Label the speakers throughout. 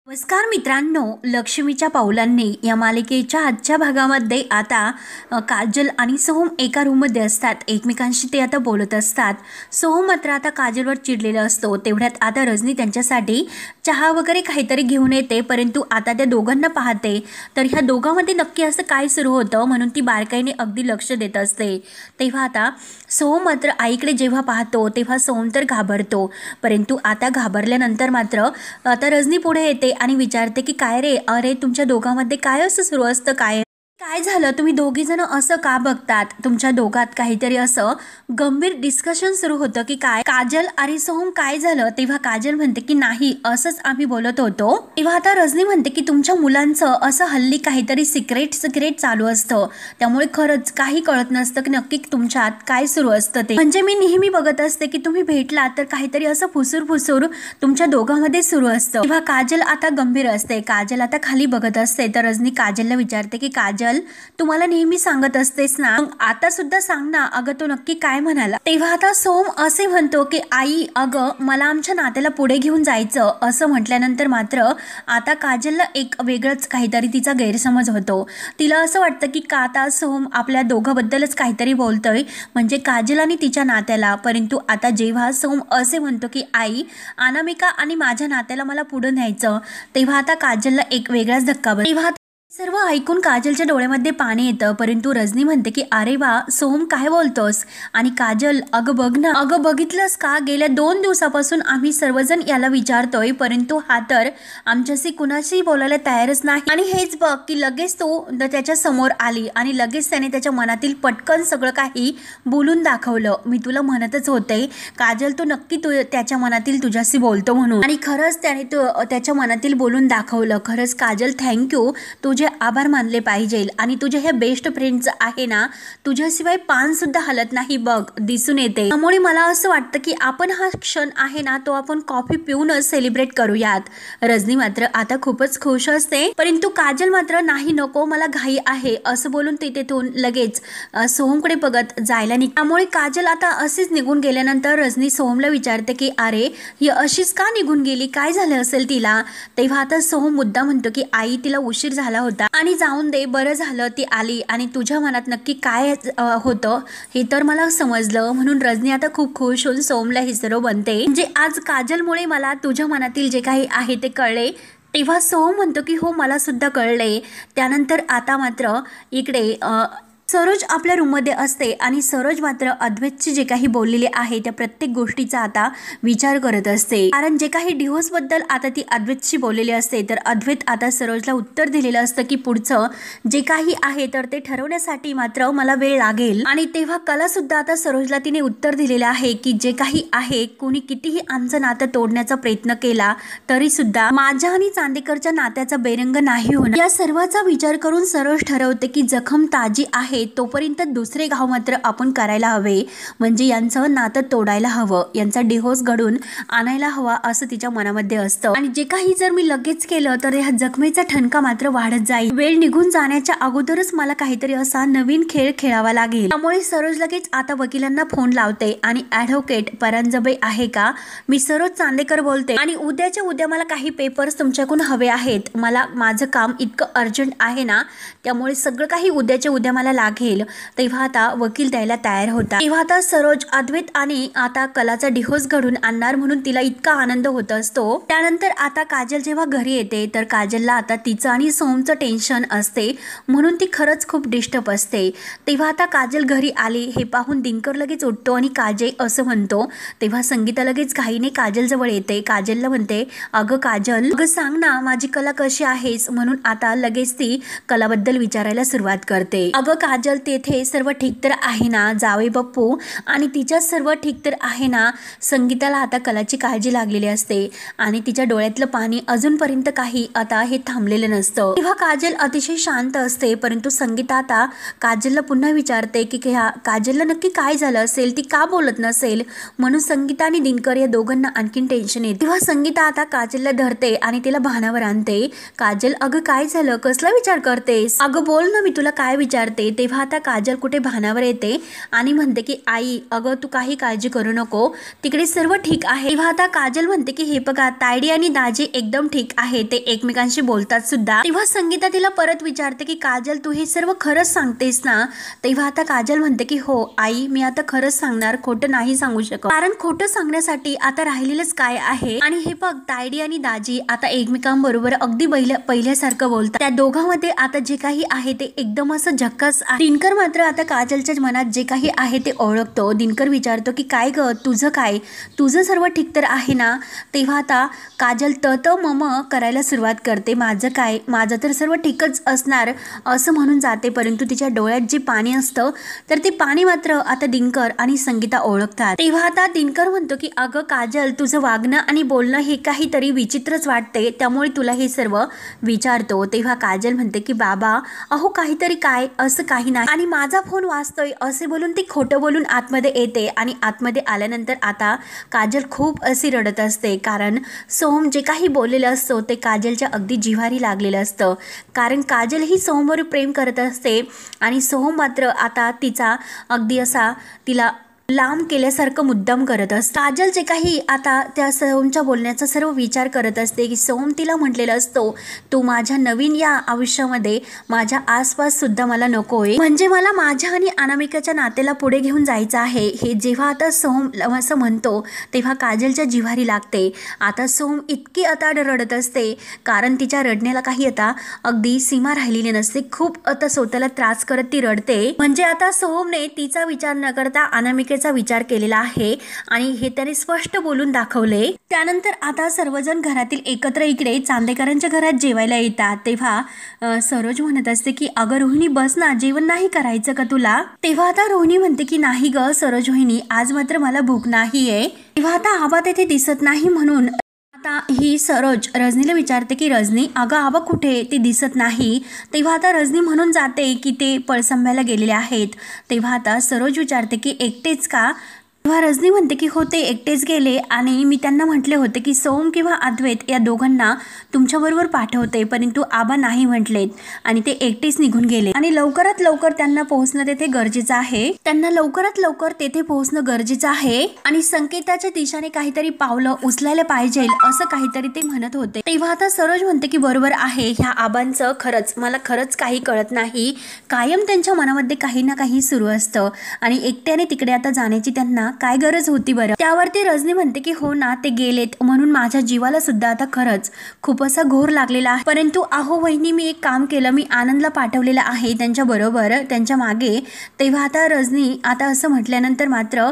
Speaker 1: नमस्कार मित्रांनो, लक्ष्मीच्या पावलांनी या मालिकेच्या आजच्या भागामध्ये आता काजल आणि सोहम एका रूममध्ये असतात. एकमेकांशी ते आता बोलत असतात. सोहम मात्र आता काजलवर चिडलेला असतो. तेवढ्यात आता रजनी त्यांच्यासाठी चहा वगैरे काहीतरी घेऊन येते, परंतु आता त्या दोघांना पाहते तर ह्या दोघांमध्ये नक्की असं काय सुरू होतं म्हणून ती बारकाईने अगदी लक्ष देत असते. तेव्हा आता सोहम मात्र आईकडे जेव्हा पाहतो तेव्हा सोहम तर घाबरतो, परंतु आता घाबरल्यानंतर मात्र आता रजनी पुढे येते आणि विचारते की काय रे, अरे तुमच्या दोघांमध्ये काय असं सुरू असतं, काय झालं, तुम्ही दोघी जण असं का बघतात, तुमच्या दोघात काहीतरी असं गंभीर डिस्कशन सुरू होतं की काय. काजल आणि सोहम काय झालं. तेव्हा काजल म्हणते की नाही, असंच आम्ही बोलत होतो. तेव्हा आता रजनी म्हणते की तुमच्या मुलांचं असं हल्ली काहीतरी सिक्रेट चालू असतं, त्यामुळे खरंच काही कळत नसतं की नक्की तुमच्यात काय सुरू असतं ते. म्हणजे मी नेहमी बघत असते की तुम्ही भेटलात तर काहीतरी असं फुसूर तुमच्या दोघांमध्ये सुरू असतं. तेव्हा काजल आता गंभीर असते. काजल आता खाली बघत असते तर रजनी काजलला विचारते की काजल, तुम्हाला नेहमी सांगत असतेस ना, आता सुद्धा सांग ना, अगं तो नक्की काय म्हणाला. तेव्हा आता सोहम असे म्हणतो की आई, अगं मला आमच्या नात्याला पुढे घेऊन जायचं. असं म्हटल्यानंतर मात्र आता काजलला एक वेगळंच काहीतरी तिचा गैरसमज होतो. तिला असं वाटतं की का आता सोहम आपल्या दोघांबद्दलच काहीतरी बोलतोय, म्हणजे काजल आणि तिच्या नात्याला. परंतु आता जेव्हा सोहम असे म्हणतो की आई, अनामिका आणि माझ्या नात्याला मला पुढे न्यायचं, तेव्हा आता काजलला एक वेगळाच धक्का बसतो. तेव्हा सर्व ऐकून काजलच्या डोळ्यामध्ये पाणी येतं, परंतु रजनी म्हणते की अरे वा सोहम, काय बोलतोस. आणि काजल, अगं बघ ना, अगं बघितलंस का, गेल्या 2 दिवसापासून आम्ही सर्वजण याला विचारतोय, परंतु हा तर आमच्याशी कुणाशी बोलायला तयारच नाही. आणि हेच बघ की लगेच तू त्याच्या समोर आली आणि लगेच त्याने त्याच्या मनातील पटकन सगळं काही बोलून दाखवलं. मी तुला म्हणतच होते काजल, तू नक्की त्याच्या मनातील तुझ्याशी बोलतो म्हणून, आणि खरंच त्याने त्याच्या मनातील बोलून दाखवलं. खरंच काजल, थँक्यू, तुझे आभार मानले पाहिजे. आणि तुझ्या ह्या बेस्ट फ्रेंड्स आहे ना, तुझ्याशिवाय पान सुद्धा हलत नाही बघ, दिसून येते. त्यामुळे मला असं वाटतं की आपण हा क्षण आहे ना, तो आपण कॉफी पिऊनच सेलिब्रेट करूयात. रजनी मात्र आता खूपच खुश असते, परंतु काजल मात्र नाही, नको, मला घाई आहे असं बोलून ती तेथून लगेच सोहमकडे बघत जायला निघते. त्यामुळे काजल आता अशीच निघून गेल्यानंतर रजनी सोहमला विचारते की अरे ही अशीच का निघून गेली, काय झालं असेल तिला. तेव्हा आता सोहम मुद्दा म्हणतो की आई, तिला उशीर झाला होता आणि जाऊन दे, बरं झालं ती आली, आणि तुझ्या मनात नक्की काय होतं हे तर मला समजलं. म्हणून रजनी आता खूप खुश होऊन सोहमला हे सर्व बनते, म्हणजे आज काजलमुळे मला तुझ्या मनातील जे काही आहे ते कळले. तेव्हा सोहम म्हणतो की हो, मला सुद्धा कळले. त्यानंतर आता मात्र इकडे सरोज आपल्या रूममध्ये असते आणि सरोज मात्र अद्वैतची जे काही बोललेले आहे त्या प्रत्येक गोष्टीचा आता विचार करत असते. कारण जे काही डिव्होर्स बद्दल आता ती अद्वैतशी बोललेली असते, तर अद्वैत आता सरोजला उत्तर दिलेलं असतं की पुढचं जे काही आहे तर ते ठरवण्यासाठी मात्र मला वेळ लागेल. आणि तेव्हा कला सुद्धा आता सरोजला तिने उत्तर दिलेलं आहे की जे काही आहे, कोणी कितीही आमचं नातं तोडण्याचा प्रयत्न केला तरी सुद्धा माझ्या आणि चांदेकरच्या नात्याचा बेरंग नाही होणार. या सर्वाचा विचार करून सरोज ठरवते की जखम ताजी आहे तोपर्यंत दुसरे घाव मात्र आपण करायला हवे, म्हणजे यांचं नातं तोडायला हवं, यांचा डिव्होर्स घडून आणायला हवा असं तिच्या मनामध्ये असतं. आणि जे काही जर मी लगेच केलं तर ह्या जखमेचा ठणका मात्र वाढत जाईल. वेळ निघून जाण्याच्या अगोदरच मला काहीतरी असा नवीन खेळ खेळावा लागेल. त्यामुळे सरोज लगेच आता वकिलांना फोन लावते आणि ॲडव्होकेट परांजपे आहे का, मी सरोज चांदेकर बोलते आणि उद्याच्या उद्या मला काही पेपर्स तुमच्याकडून हवे आहेत. मला माझं काम इतकं अर्जंट आहे ना, त्यामुळे सगळं काही उद्याच्या उद्या मला लागेल. तेव्हा आता वकील द्यायला तयार होता. तेव्हा आता सरोज अद्वैत आणि आता कलाचा डिव्होर्स घडून आणणार म्हणून तिला इतका आनंद होत असतो. त्यानंतर आता काजल जेव्हा घरी येते तर काजलला आता तिचं आणि सोहमचं टेन्शन असते, म्हणून ती खरंच खूप डिस्टर्ब असते. तेव्हा आता काजल घरी आली हे पाहून दिनकर लगेच उठतो आणि काजल असं म्हणतो. तेव्हा संगीता लगेच घाईने काजल जवळ येते. काजलला म्हणते, अगं काजल, अगं सांग ना माझी कला कशी आहेस. म्हणून आता लगेच ती कलाबद्दल विचारायला सुरुवात करते. अगं काजल, तेथे सर्व ठीक तर आहे ना, जावई बाप्पू आणि तिच्या सर्व ठीक तर आहे ना. संगीताला आता कलाची काळजी लागलेली असते आणि तिच्या डोळ्यातलं पाणी अजूनपर्यंत काही आता हे थांबलेलं नसतं. तेव्हा काजल अतिशय शांत असते, परंतु संगीता आता काजलला पुन्हा विचारते की काजलला नक्की काय झालं असेल, ती का बोलत नसेल. म्हणून संगीता आणि दिनकर या दोघांना आणखीन टेन्शन येते. तेव्हा संगीता आता काजलला धरते आणि तिला भानावर आणते. काजल, अगं काय झालं, कसला विचार करतेस, अगं बोल ना, मी तुला काय विचारते. तेव्हा आता काजल कुठे भानावर येते आणि म्हणते की आई अगं तू काही काळजी करू नको, तिकडे सर्व ठीक आहे. तेव्हा आता काजल म्हणते की हे बघा तायडी आणि दाजी एकदम ठीक आहे, ते एकमेकांशी बोलतात सुद्धा. तेव्हा संगीता तिला परत विचारते की काजल तू हे सर्व खरंच सांगतेस ना? तेव्हा आता काजल म्हणते की हो आई मी आता खरंच सांगणार, खोटं नाही सांगू शकत, कारण खोटं सांगण्यासाठी आता राहिलेलंच काय आहे. आणि हे बघ तायडी आणि दाजी आता एकमेकांबरोबर अगदी पहिल्यासारखं बोलतात. त्या दोघांमध्ये आता जे काही आहे ते एकदम असं झक्कास आहे. दिनकर मात्र आता काजलच्या मनात जे काही आहे ते ओळखतो. दिनकर विचारतो की काय ग तुझं काय, तुझं सर्व ठीक तर आहे ना? तेव्हा आता काजल त मम करायला सुरुवात करते. माझं काय, माझं तर सर्व ठीकच असणार असं म्हणून जाते, परंतु तिच्या डोळ्यात जे पाणी असतं तर ते पाणी मात्र आता दिनकर आणि संगीता ओळखतात. तेव्हा आता दिनकर म्हणतो की अगं काजल तुझं वागणं आणि बोलणं हे काहीतरी विचित्रच वाटते, त्यामुळे तुला हे सर्व विचारतो. तेव्हा काजल म्हणते की बाबा अहो काहीतरी काय, असं काही नाही आणि माझा फोन वाजतोय असे बोलून ती खोटं बोलून आतमध्ये येते. आणि आतमध्ये आल्यानंतर आता काजल खूप अशी रडत असते, कारण सोहम जे काही बोललेलं असतं ते काजलच्या अगदी जिव्हारी लागलेलं असतं, कारण काजल ही सोहमवर प्रेम करत असते आणि सोहम मात्र आता तिचा अगदी असा तिला लांब केल्यासारखं मुद्दाम करत असतं. काजल जे काही आता त्या सोहमच्या बोलण्याचा सर्व विचार करत असते की सोहम तिला म्हटलेलं असतो तू माझ्या नवीन या आयुष्यामध्ये माझ्या आसपास सुद्धा मला नकोय, म्हणजे मला माझ्या आणि अनामिकाच्या नात्याला पुढे घेऊन जायचं आहे. हे जेव्हा आता सोहम असं म्हणतो तेव्हा काजलच्या जिव्हारी लागते. आता सोहम इतकी आता रडत असते, कारण तिच्या रडण्याला काही आता अगदी सीमा राहिलेली नसते. खूप आता स्वतःला त्रास करत ती रडते, म्हणजे आता सोहमने तिचा विचार न करता अनामिके विचार केलेला आहे आणि हे त्याने स्पष्ट बोलून दाखवले. त्यानंतर आता सर्वजण घरातील एकत्र इकडे चांदेकरांच्या घरात जेवायला येतात. तेव्हा सरोज म्हणत असते की अगं रोहिणी बस ना, जेवण नाही करायचं का तुला? तेव्हा आता रोहिणी म्हणते की नाही ग सरोज रोहिणी, आज मात्र मला भूक नाहीये. तेव्हा आता आबा तेथे दिसत नाही म्हणून आता ही सरोज रजनीला विचारते की रजनी अगं आबा कुठे, ते दिसत नाही. तेव्हा आता रजनी म्हणून जाते की ते पळसंब्याला गेलेले आहेत. तेव्हा आता सरोज विचारते की एकटेच का? तेव्हा रजनी म्हणते की हो ते एकटेच गेले आणि मी त्यांना म्हटले होते की सोम किंवा अद्वैत या दोघांना तुमच्याबरोबर पाठवते, परंतु आबा नाही म्हटलेत आणि ते एकटेच निघून गेले आणि लवकरात लवकर त्यांना पोहोचणं तेथे गरजेचं आहे. त्यांना लवकरात लवकर तेथे पोहोचणं गरजेचं आहे आणि संकेताच्या दिशेने काहीतरी पावलं उचलायला पाहिजे असं काहीतरी ते म्हणत होते. तेव्हा आता सरोज म्हणते की बरोबर आहे, ह्या आबांचं खरंच मला खरंच काही कळत नाही, कायम त्यांच्या मनामध्ये काही ना काही सुरू असतं आणि एकट्याने तिकडे आता जाण्याची त्यांना काय गरज होती बरं? त्यावरती रजनी म्हणते की हो ना ते गेलेत म्हणून माझ्या जीवाला सुद्धा आता खरंच खूप असा घोर लागलेला आहे, परंतु अहो वहिनी मी एक काम केलं, मी आनंदला पाठवलेलं आहे त्यांच्या बरोबर त्यांच्या मागे. तेव्हा आता रजनी आता असं म्हटल्यानंतर मात्र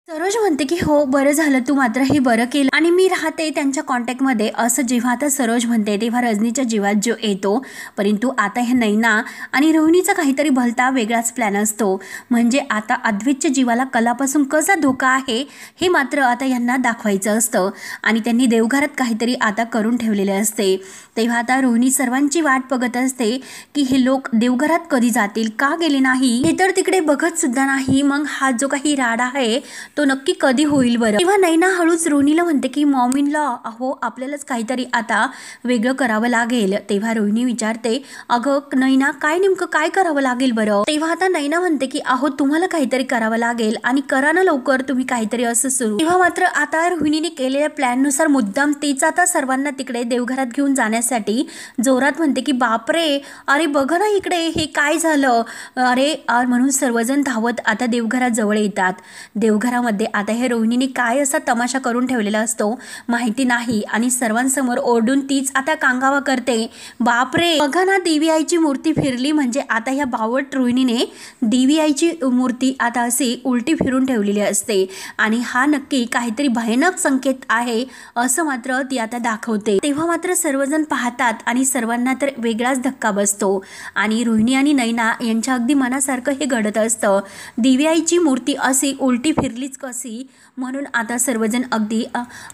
Speaker 1: सरोज म्हणते की हो बरं झालं, तू मात्र हे बरं केलं आणि मी राहते त्यांच्या कॉन्टॅक्टमध्ये असं जेव्हा आता सरोज म्हणते तेव्हा रजनीच्या जीवात जो येतो. परंतु आता ह्या नैना आणि रोहिणीचा काहीतरी भलता वेगळाच प्लॅन असतो, म्हणजे आता अद्वैतच्या जीवाला कलापासून कसा धोका आहे हे मात्र आता यांना दाखवायचं असतं आणि त्यांनी देवघरात काहीतरी आता करून ठेवलेले असते. तेव्हा आता रोहिणी सर्वांची वाट बघत असते की हे लोक देवघरात कधी जातील, का गेले नाही हे तर तिकडे बघत सुद्धा नाही, मग हा जो काही राडा आहे तो नक्की कधी होईल बरं? तेव्हा नैना हळूच रोहिणीला म्हणते की मॉमिनला अहो आपल्यालाच काहीतरी आता वेगळं करावं लागेल. तेव्हा रोहिणी विचारते अगं नैना काय नेमकं काय करावं लागेल बरं? तेव्हा आता नैना म्हणते की अहो तुम्हाला काहीतरी करावं लागेल आणि करा ना लवकर तुम्ही काहीतरी असं सुरू. तेव्हा मात्र आता रोहिणीने केलेल्या प्लॅन नुसार मुद्दाम तीच आता सर्वांना तिकडे देवघरात घेऊन जाण्यासाठी जोरात म्हणते की बापरे अरे बघ ना इकडे हे काय झालं अरे म्हणून सर्वजण धावत आता देवघरात जवळ येतात. देवघरामध्ये आता हे रोहिणीने काय असा तमाशा करून ठेवलेला असतो माहिती नाही आणि सर्वांसमोर ओरडून तीच आता कांगावा करते. बापरे बघा ना देवी आईची मूर्ती फिरली, म्हणजे आता ह्या बावट रोहिणीने देवी आईची मूर्ती आता अशी उलटी फिरून ठेवलेली असते आणि हा नक्की काहीतरी भयानक संकेत आहे असं मात्र ती आता दाखवते. तेव्हा मात्र सर्वजण पाहतात आणि सर्वांना तर वेगळाच धक्का बसतो आणि रोहिणी आणि नैना यांच्या अगदी मनासारखं हे घडत असतं. देवी आईची मूर्ती अशी उलटी फिरलीच कशी म्हणून आता सर्वजण अगदी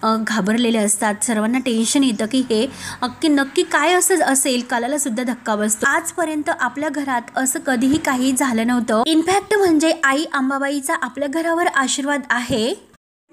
Speaker 1: घाबरलेले असतात. सर्वांना टेन्शन येतं की हे नक्की काय असं असेल, कलाला सुद्धा धक्का बसतो. आजपर्यंत आपल्या घरात असं कधीही काही झालं नव्हतं. इनफॅक्ट म्हणजे आई अंबाबाईचा आपल्या घरावर आशीर्वाद आहे.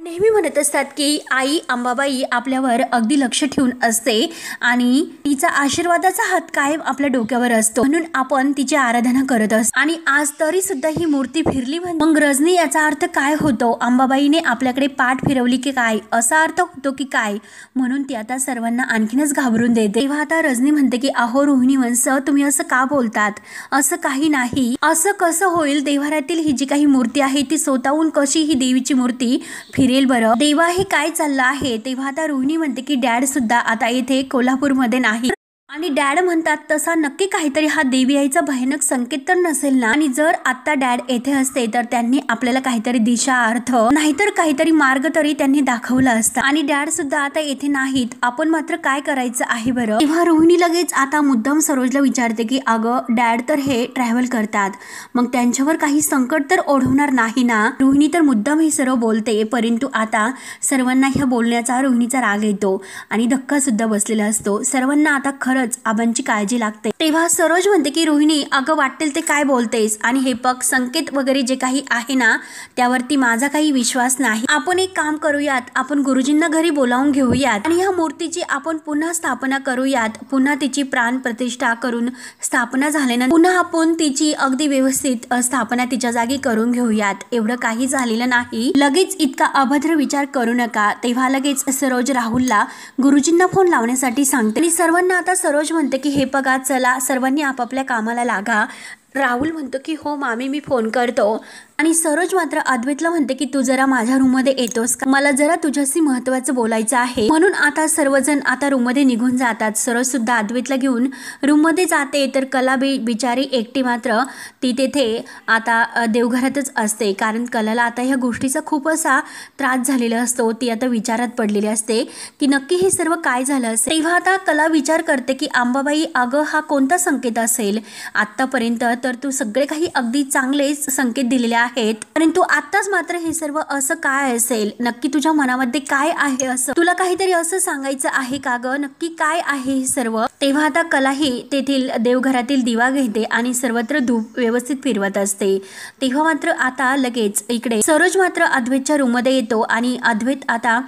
Speaker 1: नेहमी म्हणत असतात की आई अंबाबाई आपल्यावर अगदी लक्ष ठेवून असते आणि तिचा आशीर्वादाचा हात कायम आपल्या डोक्यावर असतो, म्हणून आपण तिची आराधना करत असतो. आणि आज तरी सुद्धा ही मूर्ती फिरली म्हणजे मग रजनी याचा अर्थ काय होतो? अंबाबाईने आपल्याकडे पाठ फिरवली की काय असा अर्थ होतो की काय? म्हणून ती आता सर्वांना आणखीनच घाबरून देते. तेव्हा आता रजनी म्हणते की अहो रोहिणी वंश, तुम्ही असं का बोलतात? असं काही नाही. असं कसं होईल? देव्हाऱ्यातील ही जी काही मूर्ती आहे ती स्वतःहून कशी ही देवीची मूर्ती फिरेल बरं? देवा हे काय चाललं आहे? तेव्हा आता रोहिणी म्हणते की डॅड सुद्धा आता इथे कोल्हापूरमध्ये नाही आणि डॅड म्हणतात तसा नक्की काहीतरी हा देवी आईचा भयानक संकेत तर नसेल ना? आणि जर आता डॅड येथे असते तर त्यांनी आपल्याला काहीतरी दिशा अर्थ नाहीतर काहीतरी मार्ग तरी त्यांनी दाखवला असता. आणि डॅड सुद्धा आता येथे नाहीत, आपण मात्र काय करायचं आहे बरं? तेव्हा रोहिणी लगेच आता मुद्दाम सरोजला विचारते की अगं डॅड तर हे ट्रॅव्हल करतात, मग त्यांच्यावर काही संकट तर ओढवणार नाही ना? रोहिणी तर मुद्दाम हे सर्व बोलते, परंतु आता सर्वांना ह्या बोलण्याचा रोहिणीचा राग येतो आणि धक्का सुद्धा बसलेला असतो. सर्वांना आता खरं आबांची काळजी लागते. तेव्हा सरोज म्हणते की रोहिणी अगं वाटेल ते काय बोलतेस? आणि हे पग संकेत वगैरे जे काही आहे ना त्यावरती माझा काही विश्वास नाही. आपण एक काम करूयात, आपण गुरुजींना घरी बोलावून घेऊयात आणि ह्या मूर्तीची आपण पुन्हा स्थापना करूयात. पुन्हा तिची प्राण प्रतिष्ठा करून स्थापना झाल्यानंतर पुन्हा आपण तिची अगदी व्यवस्थित स्थापना तिच्या जागी करून घेऊयात. एवढं काही झालेलं नाही, लगेच इतका अभद्र विचार करू नका. तेव्हा लगेच सरोज राहुलला गुरुजींना फोन लावण्यासाठी सांगते आणि सर्वांना आता सरोज म्हणते की हे बघा चला सर्वांनी आपापल्या कामाला लागा. राहुल म्हणतो की हो मामी मी फोन करतो. आणि सरोज मात्र अद्वैतला म्हणते की तू जरा माझ्या रूममध्ये येतोस का? मला जरा तुझ्याशी महत्त्वाचं बोलायचं आहे. म्हणून आता सर्वजण आता रूममध्ये निघून जातात. सरोज सुद्धा अद्वैतला घेऊन रूममध्ये जाते तर कला बिचारी एकटी मात्र ती तेथे आता देवघरातच असते, कारण कलाला आता ह्या गोष्टीचा खूप असा त्रास झालेला असतो. ती आता विचारात पडलेली असते की नक्की हे सर्व काय झालं असेल. तेव्हा आता कला विचार करते की अंबाबाई अगं हा कोणता संकेत असेल? आतापर्यंत तर तू सगळे काही अगदी चांगलेच संकेत दिलेले आहेत, परंतु आताच मात्र हे सर्व असं काय असेल? नक्की तुझ्या मनामध्ये काय आहे? असं तुला काहीतरी असं सांगायचं आहे का ग? नक्की काय आहे हे सर्व? तेव्हा आता कलाही तेथील देवघरातील दिवा घेते आणि सर्वत्र धूप व्यवस्थित फिरवत असते. तेव्हा मात्र आता लगेच इकडे सरोज मात्र अद्वैतच्या रूममध्ये येतो आणि अद्वैत आता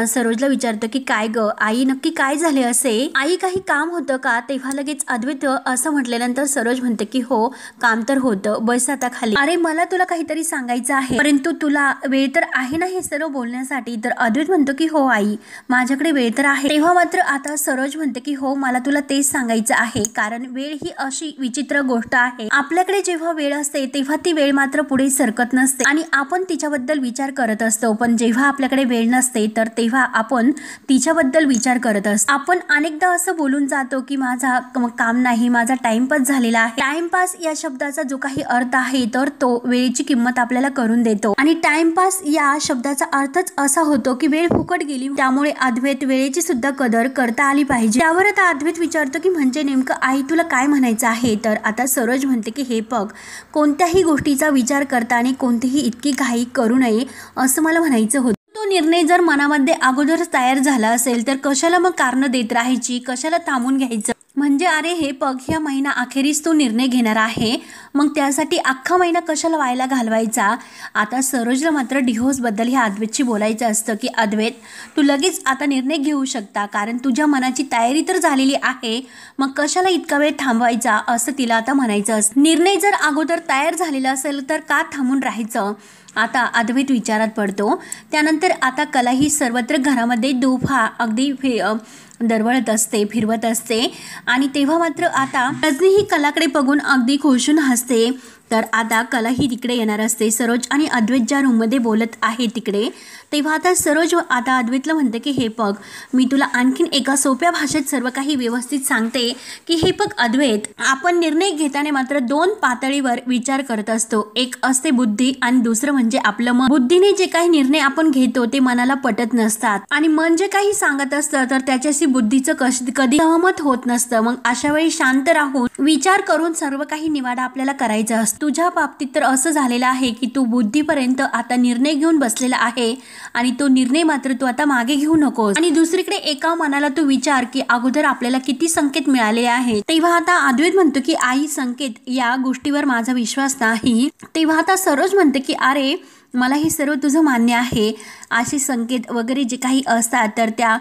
Speaker 1: सरोजला विचारतो की काय ग आई नक्की काय झाले असे? आई काही काम होतं का? तेव्हा लगेच अद्वैत असं म्हटल्यानंतर सरोज म्हणते की हो काम तर होतं, बस आता खाली. अरे मला तुला काहीतरी सांगायचं आहे, परंतु तुला वेळ तर आहे ना हे सर्व बोलण्यासाठी? तर अद्वैत म्हणतो की हो आई माझ्याकडे वेळ तर आहे. तेव्हा मात्र आता सरोज म्हणते की हो मला तुला तेच सांगायचं आहे, कारण वेळ ही अशी विचित्र गोष्ट आहे. आपल्याकडे जेव्हा वेळ असते तेव्हा ती वेळ मात्र पुढे सरकत नसते आणि आपण तिच्याबद्दल विचार करत असतो, पण जेव्हा आपल्याकडे वेळ नसते तर तेव्हा आपण तिच्याबद्दल विचार करत असतो. आपण अनेकदा असं बोलून जातो की माझा काम नाही, माझा टाइमपास झालेला आहे. टाइमपास या शब्दाचा जो काही अर्थ आहे तर तो वेळेची किंमत आपल्याला करून देतो आणि टाइमपास या शब्दाचा अर्थच असा होतो की वेळ फुकट गेली. त्यामुळे अद्वैत वेळेची सुद्धा कदर करता आली पाहिजे. त्यावर आता अद्वैत विचारतो की म्हणजे नेमकं आई तुला काय म्हणायचं आहे? तर आता सरोज म्हणते की हे बघ कोणत्याही गोष्टीचा विचार करताना कोणतीही इतकी घाई करू नये असं मला म्हणायचं होतं. तो निर्णय जर मनामध्ये अगोदरच तयार झाला असेल तर कशाला मग कारण देत राहायची, कशाला थांबून घ्यायचं? म्हणजे अरे हे बघ ह्या महिना अखेरीस तो निर्णय घेणार आहे, मग त्यासाठी अख्खा महिना कशाला व्हायला घालवायचा? आता सरोजला मात्र डिव्होर्सबद्दल ह्या अद्वैतशी बोलायचं असतं की अद्वैत तू लगेच आता निर्णय घेऊ शकता, कारण तुझ्या मनाची तयारी तर झालेली आहे, मग कशाला इतका वेळ थांबवायचा असं तिला आता म्हणायचं असतं. निर्णय जर अगोदर तयार झालेला असेल तर का थांबून राहायचं? आता अद्वैत विचारात पडतो. त्यानंतर आता कला ही सर्वत्र घरामध्ये धूप हा अगदी दरवळत असते, फिरवत असते आणि तेव्हा मात्र आता रजनी ही कलाकडे बघून अगदी खुशून हसते. तर आता कला ही तिकडे येणार असते. सरोज आणि अद्वैत ज्या रूममध्ये बोलत आहे तिकडे, तेव्हा आता सरोज आता अद्वैतला म्हणते की हे बघ मी तुला आणखीन एका सोप्या भाषेत सर्व काही व्यवस्थित सांगते की हे बघ अद्वैत, आपण निर्णय घेताना मात्र दोन पातळीवर विचार करत असतो. एक असते बुद्धी आणि दुसरं म्हणजे आपलं मन. बुद्धीने जे काही निर्णय आपण घेतो ते मनाला पटत नसतात आणि मन जे काही सांगत असतं तर त्याच्याशी बुद्धीचं कधी सहमत होत नसतं. मग अशा वेळी शांत राहून विचार करून सर्व काही निवाडा आपल्याला करायचा असतो. तुझ्या बाबतीत तर असं झालेलं आहे की तू बुद्धीपर्यंत आता निर्णय घेऊन बसलेला आहे आणि तो निर्णय मात्र तू आता मागे घेऊ नकोस. आणि दुसरीकडे एका मनाला तू विचार की अगोदर आपल्याला किती संकेत मिळाले आहेत. तेव्हा आता अद्वैत म्हणतो की आई संकेत या गोष्टीवर माझा विश्वास नाही. तेव्हा आता सरोज म्हणते की अरे मला हे सर्व तुझं मान्य आहे, असे संकेत वगैरे जे काही असतात तर त्या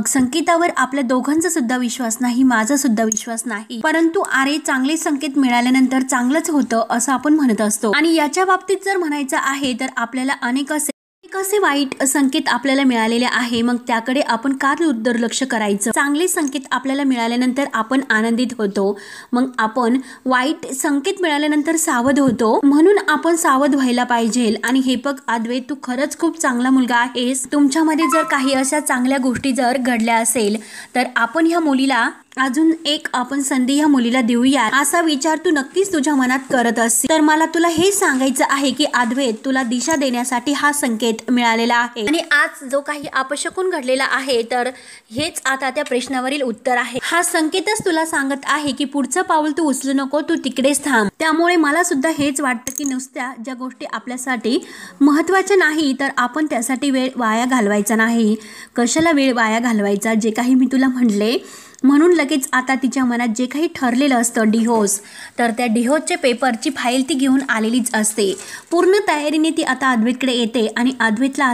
Speaker 1: संकेतावर आपल्या दोघांचा सुद्धा विश्वास नाही, माझा सुद्धा विश्वास नाही, परंतु अरे चांगले संकेत मिळाल्यानंतर चांगलंच होतं असं आपण म्हणत असतो. आणि याच्या बाबतीत जर म्हणायचं आहे तर आपल्याला अनेक असे वाईट संकेत आपल्याला मिळालेले आहे, मग त्याकडे आपण का दुर्लक्ष करायचं. चांगले संकेत आपल्याला मिळाल्यानंतर आपण आनंदित होतो, मग आपण वाईट संकेत मिळाल्यानंतर सावध होतो, म्हणून आपण सावध व्हायला पाहिजे. आणि हे बघ अद्वैत, तू खरंच खूप चांगला मुलगा आहेस. तुमच्यामध्ये जर काही अशा चांगल्या गोष्टी जर घडल्या असेल तर आपण ह्या मुलीला अजून एक आपण संधी ह्या मुलीला देऊया असा विचार तू नक्कीच तुझ्या मनात करत असशील. तर मला तुला हे सांगायचं आहे की अद्वैत, तुला दिशा देण्यासाठी हा संकेत मिळालेला आहे आणि आज जो काही अपशकुन घडलेला आहे तर हेच आता त्या प्रश्नावरील उत्तर आहे. हा संकेतच तुला सांगत आहे की पुढचं पाऊल तू उचलू नको, तू तिकडेच थांब. त्यामुळे मला सुद्धा हेच वाटतं की नुसत्या ज्या गोष्टी आपल्यासाठी महत्त्वाच्या नाही तर आपण त्यासाठी वेळ वाया घालवायचा नाही. कशाला वेळ वाया घालवायचा, जे काही मी तुला म्हणले. म्हणून लगेच आता तिच्या मनात जे काही ठरलेलं असतं डिव्होर्स, तर त्या डिव्होर्सचे पेपरची फाईल ती घेऊन आलेलीच असते. पूर्ण तयारीने ती आता अद्वैतकडे येते आणि अद्वैतला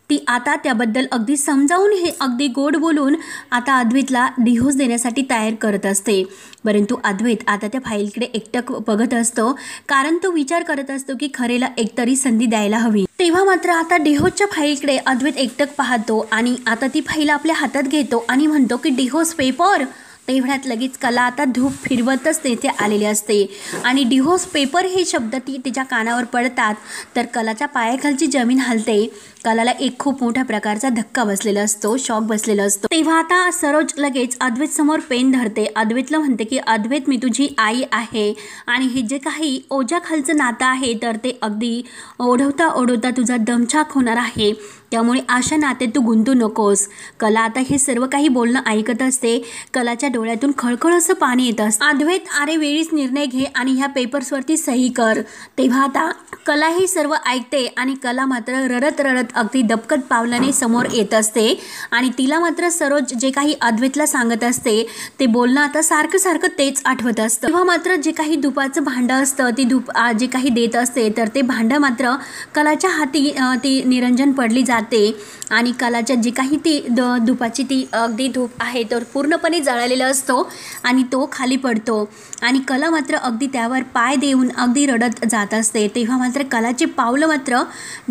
Speaker 1: ती आता त्याबद्दल अगदी समजावून हे अगदी गोड बोलून आता अद्वैतला डिव्होर्स देण्यासाठी तयार करत असते. परंतु अद्वैत आता त्या फाईलकडे एकटक बघत असतो, कारण तो विचार करत असतो की खरेला एकतरी संधी द्यायला हवी. तेव्हा मात्र आता डिव्होर्सच्या फाईलकडे अद्वैत एकटक पाहतो आणि आता ती फाईल आपल्या हातात घेतो आणि म्हणतो की डिव्होर्स पेपर. तेवढ्यात लगेच कला आता धूप फिरवतच तेथे आलेली असते आणि डिव्होर्स पेपर हे शब्द तिच्या कानावर पडतात तर कलाच्या पायाखालची जमीन हलते. कलाला एक खूप मोठ्या प्रकारचा धक्का बसलेला असतो, शॉक बसलेला असतो. तेव्हा आता सरोज लगेच अद्वैत समोर पेन धरते. अद्वैतला म्हणते की अद्वैत, मी तुझी आई आहे आणि हे जे काही ओझ्याखालचं नातं आहे तर ते अगदी ओढवता ओढवता तुझा दमछाक होणार आहे, त्यामुळे अशा नात्यात तू गुंतू नकोस. कला आता हे सर्व काही बोलणं ऐकत असते. कलाच्या डोळ्यातून खळखळ असं पाणी येत असतं. अद्वैत, अरे वेळीच निर्णय घे आणि ह्या पेपर्सवरती सही कर. तेव्हा आता कला हे सर्व ऐकते आणि कला मात्र रडत रडत अगदी दबकत पावलाने समोर येत असते आणि तिला मात्र सरोज जे काही अद्वैतला सांगत असते ते बोलणं आता सारखं सारखं तेच आठवत असतं. तेव्हा मात्र जे काही धुपाचं भांडं असतं ती धूप जे काही देत असते तर ते भांडं मात्र कलाच्या हाती ती निरंजन पडली जाते आणि कलाच्या जे काही ती धुपाची ती अगदी धूप आहे तर पूर्णपणे जळालेला असतो आणि तो खाली पडतो आणि कला मात्र अगदी त्यावर पाय देऊन अगदी रडत जात असते. तेव्हा मात्र कलाचे पावलं मात्र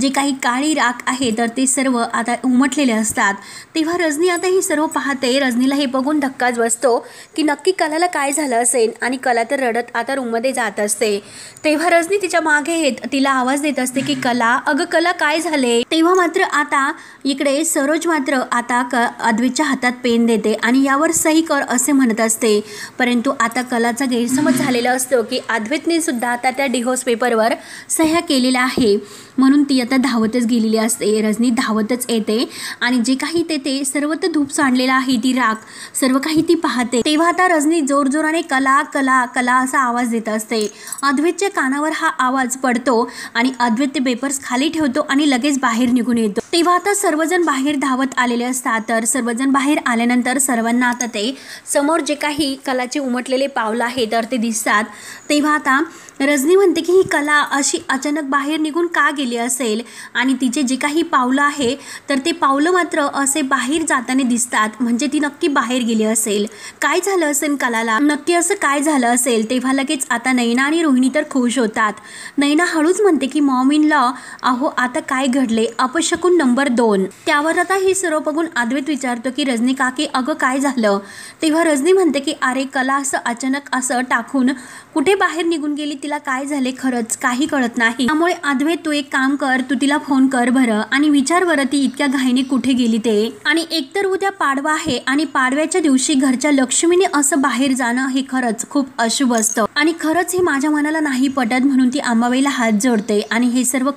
Speaker 1: जे काही काळी राख आहे तर ते सर्व आता उमटलेले असतात. तेव्हा रजनी आता हे सर्व पाहते. रजनीला हे बघून धक्काच बसतो की नक्की कलाला काय झालं असेल आणि कला तर रडत आता रूममध्ये जात असते. तेव्हा रजनी तिच्या मागे येत तिला आवाज देत असते की कला, अगं कला काय झाले. तेव्हा मात्र आता इकडे सरोज मात्र आता अद्वैतच्या हातात पेन देते आणि यावर सही कर असे म्हणत असते. परंतु आता कलाचा गैरसमज झालेला असतो की अद्वैतने सुद्धा आता त्या डिव्होर्स पेपरवर सह्या केलेल्या आहे, म्हणून ती आता धावतच गेलेली असते. रजनी धावतच येते आणि जे काही ते सर्व ते धूप सांडलेलं आहे, ती राख सर्व काही ती पाहते. तेव्हा आता रजनी जोरजोराने कला कला कला असा आवाज देत असते. अद्वैतच्या कानावर हा आवाज पडतो आणि अद्वैत ते पेपर्स खाली ठेवतो आणि लगेच बाहेर निघून येतो. तेव्हा आता सर्वजण बाहेर धावत आलेले असतात. तर सर्वजण बाहेर आल्यानंतर सर्वांना आता ते समोर जे काही कलाचे उमटलेले पावलं आहे तर ते दिसतात. तेव्हा आता रजनी म्हणते की ही कला अशी अचानक बाहेर निघून का गेली असेल आणि तिचे जे काही पावलं आहे तर ते पावलं मात्र असे बाहेर जाताना दिसतात, म्हणजे ती नक्की बाहेर गेली असेल. काय झालं असेल कलाला, नक्की असं काय झालं असेल. तेव्हा लगेच आता नैना आणि रोहिणी तर खुश होतात. नैना हळूच म्हणते की मॉम इन लॉ, अहो आता काय घडले, अपशकुन नंबर 2. त्यावर आता हे सर्व बघून अद्वैत विचारतो की रजनी काकी, अगं काय झालं. तेव्हा रजनी म्हणते की अरे कला असं अचानक असं टाकून कुठे बाहेर निघून गेली, तिला काय झाले खरंच काही कळत नाही. त्यामुळे अद्वैत, तू एक काम कर, तू तिला फोन कर बरं आणि विचार बरं ती इतक्या घाईने कुठे गेली ते. आणि एकतर उद्या पाडवा आहे आणि पाडव्याच्या दिवशी घरच्या लक्ष्मीने असं बाहेर जाणं हे खरंच खूप अशुभ असतं आणि खरंच हे माझ्या मनाला नाही पटत. म्हणून ती अंबाबाईला हात जोडते आणि हे सर्व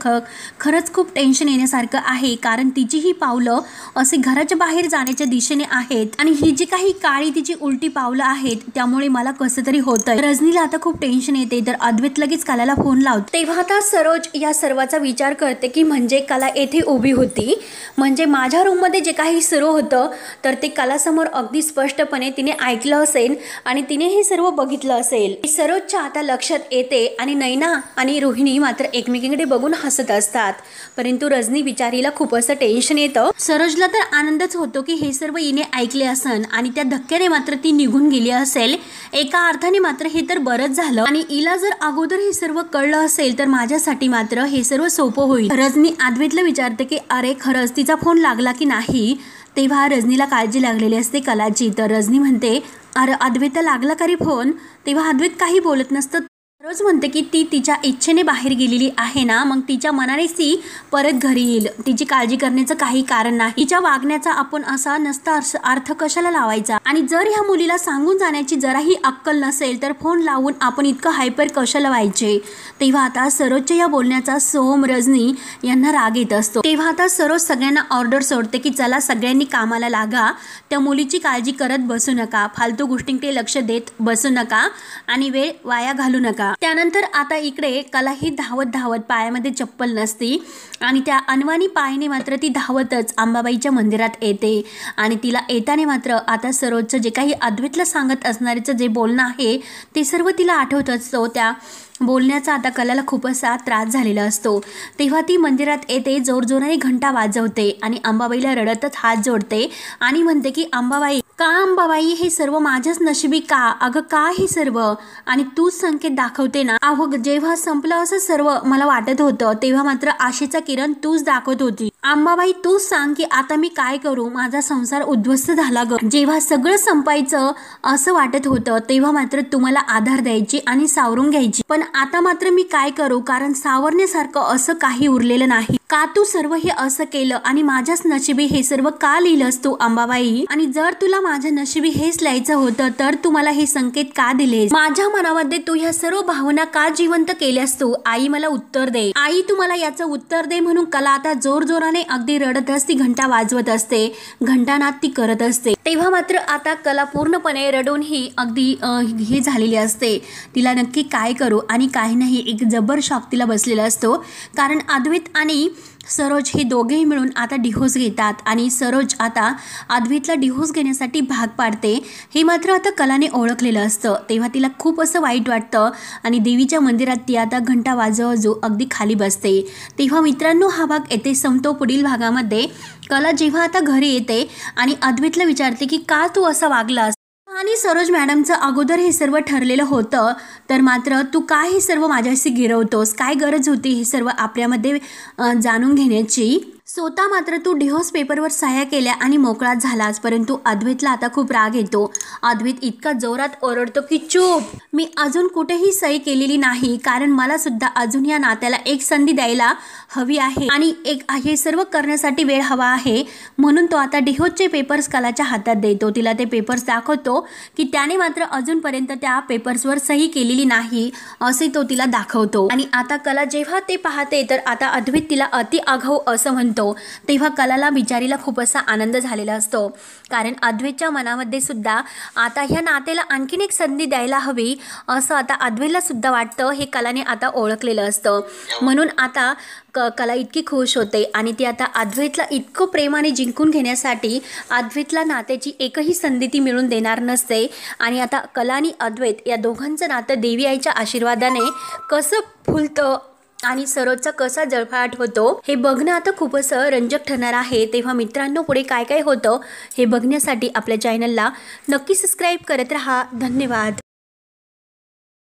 Speaker 1: खरंच खूप टेन्शन येण्यासारखं आहे, कारण तिची ही पावलं असे घराच्या बाहेर जाण्याच्या दिशेने आहेत आणि ही जी काही काळी तिची उलटी पावलं आहेत त्यामुळे मला कसं तरी होतंय. रजनीला आता खूप टेन्शन येते. तर अद्वैत लगेच कलाला फोन लावतो. तेव्हा आता सरोज या सर्वाचा विचार करते की म्हणजे कला येथे उभी होती, म्हणजे माझ्या रूममध्ये जे काही सुरू होतं तर ते कलासमोर अगदी स्पष्टपणे तिने ऐकलं असेल आणि तिने हे सर्व बघितलं असेल. सरोज सरोजच्या आता लक्षात येते आणि नैना आणि रोहिणी मात्र एकमेकींकडे बघून हसत असतात. परंतु रजनी बिचारीला खूप असं टेन्शन येतं. सरोजला तर आनंदच होतो की हे सर्व हिने ऐकले असन आणि त्या धक्क्याने मात्र ती निघून गेली असेल. एका अर्थाने मात्र हे तर बरंच झालं आणि हिला जर अगोदर हे सर्व कळलं असेल तर माझ्यासाठी मात्र हे सर्व सोपं होईल. रजनी अद्वैतला विचारते की अरे खरंच तिचा फोन लागला की नाही. तेव्हा रजनीला काळजी लागलेली असते कलाची. तर रजनी म्हणते अरे अद्वैतला लागला का रे फोन. तेव्हा अद्वैत काही बोलत नसतं. सरोज म्हणते की ती तिच्या इच्छेने बाहेर गेलेली आहे ना, मग तिच्या मनानेच ती परत घरी येईल. तिची काळजी करण्याचं काही कारण नाही. तिच्या वागण्याचा आपण असा नसता अर्थ कशाला लावायचा. आणि जर ह्या मुलीला सांगून जाण्याची जराही अक्कल नसेल तर फोन लावून आपण इतकं हायपर कशाला व्हायचे. तेव्हा आता सरोजच्या या बोलण्याचा सोहम रजनी यांना राग येत असतो. तेव्हा आता सरोज सगळ्यांना ऑर्डर सोडते की चला सगळ्यांनी कामाला लागा. त्या मुलीची काळजी करत बसू नका, फालतू गोष्टींकडे लक्ष देत बसू नका आणि वेळ वाया घालू नका. त्यानंतर आता इकडे कला ही धावत धावत, पायामध्ये चप्पल नसती आणि त्या अनवाणी पायाने मात्र ती धावतच अंबाबाईच्या मंदिरात येते. आणि तिला येताने मात्र आता सरोजचं जे काही अद्वैतला सांगत असणाऱ्याचं जे बोलणं आहे ते सर्व तिला आठवत असतो. त्या बोलण्याचा आता कलाला खूप असा त्रास झालेला असतो. तेव्हा ती मंदिरात येते, जोरजोराने घंटा वाजवते आणि अंबाबाईला रडतच हात जोडते आणि म्हणते की अंबाबाई का, अंबाबाई हे सर्व माझ्याच नशिबी का, अगं का हे सर्व, आणि तूच संकेत दाखवते ना. अहो जेव्हा संपलं असं सर्व मला वाटत होतं तेव्हा मात्र आशेचा किरण तूच दाखवत होती. अंबाबाई तूच सांग की आता मी काय करू, माझा संसार उद्ध्वस्त झाला ग. जेव्हा सगळं संपायचं असं वाटत होतं तेव्हा मात्र तुम्हाला आधार द्यायची आणि सावरून घ्यायची, पण आता मात्र मी काय करू, कारण सावरण्यासारखं असं काही उरलेलं नाही. का तू सर्व हे असं केलं आणि माझ्याच नशिबी हे सर्व का लिहिलंस तू अंबाबाई. आणि जर तुला माझ्या नशिबी हेच लिहायचं होतं तर तू मला हे संकेत का दिलेस. माझ्या मनामध्ये तू ह्या सर्व भावना का जिवंत केल्यास तू. आई मला उत्तर दे, आई तू मला याचं उत्तर दे. म्हणून कला आता जोरजोराने अगदी रडत असती, घंटा वाजवत असते, घंटानाद ती करत असते. तेव्हा मात्र आता कला पूर्णपणे रडून ही अगदी हे झालेली असते. तिला नक्की काय करू आणि काय नाही एक जबर शॉक तिला बसलेला असतो. कारण अद्वैत आणि सरोज हे दोघेही मिळून आता डिव्होर्स घेतात आणि सरोज आता अद्वैतला डिव्होर्स घेण्यासाठी भाग पाडते. हे मात्र आता कलाने ओळखलेलं असतं. तेव्हा तिला खूप असं वाईट वाटतं आणि देवीच्या मंदिरात ती आता घंटा वाजवजो अगदी खाली बसते. तेव्हा मित्रांनो हा भाग येथे संपतो. पुढील भागामध्ये कला जेव्हा आता घरी येते आणि अद्वैतला विचारते की का तू असं वागलास आणि सरोज मॅडमचं अगोदर हे सर्व ठरलेलं होतं तर मात्र तू काय हे सर्व माझ्याशी गिरवतोस, काय गरज होती हे सर्व आपल्यामध्ये जाणून घेण्याची. स्वतः मात्र तू डिव्होर्स पेपरवर सह्या केल्या आणि मोकळा झालास. परंतु अद्वैतला आता खूप राग येतो. अद्वैत इतका जोरात ओरडतो की चूप, मी अजून कुठेही सही केलेली नाही, कारण मला सुद्धा अजून या नात्याला एक संधी द्यायला हवी आहे आणि एक हे सर्व करण्यासाठी वेळ हवा आहे. म्हणून तो आता डिव्होर्सचे पेपर्स कलाच्या हातात देतो. तिला ते पेपर्स दाखवतो की त्याने मात्र अजूनपर्यंत त्या पेपर्सवर सही केलेली नाही असे तो तिला दाखवतो. आणि आता कला जेव्हा ते पाहते तर आता अद्वैत तिला अति आगाऊ असं म्हणतो. तेव्हा कलाला बिचारीला खूप असा आनंद झालेला असतो, कारण अद्वैतच्या मनामध्ये सुद्धा आता ह्या नात्याला आणखीन एक संधी द्यायला हवी असं आता अद्वैतला सुद्धा वाटतं. हे कलाने आता ओळखलेलं असतं. म्हणून आता कला इतकी खुश होते आणि ती आता अद्वैतला इतकं प्रेमाने जिंकून घेण्यासाठी अद्वैतला नात्याची एकही संधी ती मिळून देणार नसते. आणि आता कला आणि अद्वैत या दोघांचं नातं देवी आईच्या आशीर्वादाने कसं फुलतं आणि सरोजचा कसा जळफळाट होतो हे बघणं आता खूप असं रंजक ठरणार आहे. तेव्हा मित्रांनो पुढे काय काय होतं हे बघण्यासाठी आपल्या चॅनलला नक्की सबस्क्राईब करत राहा. धन्यवाद.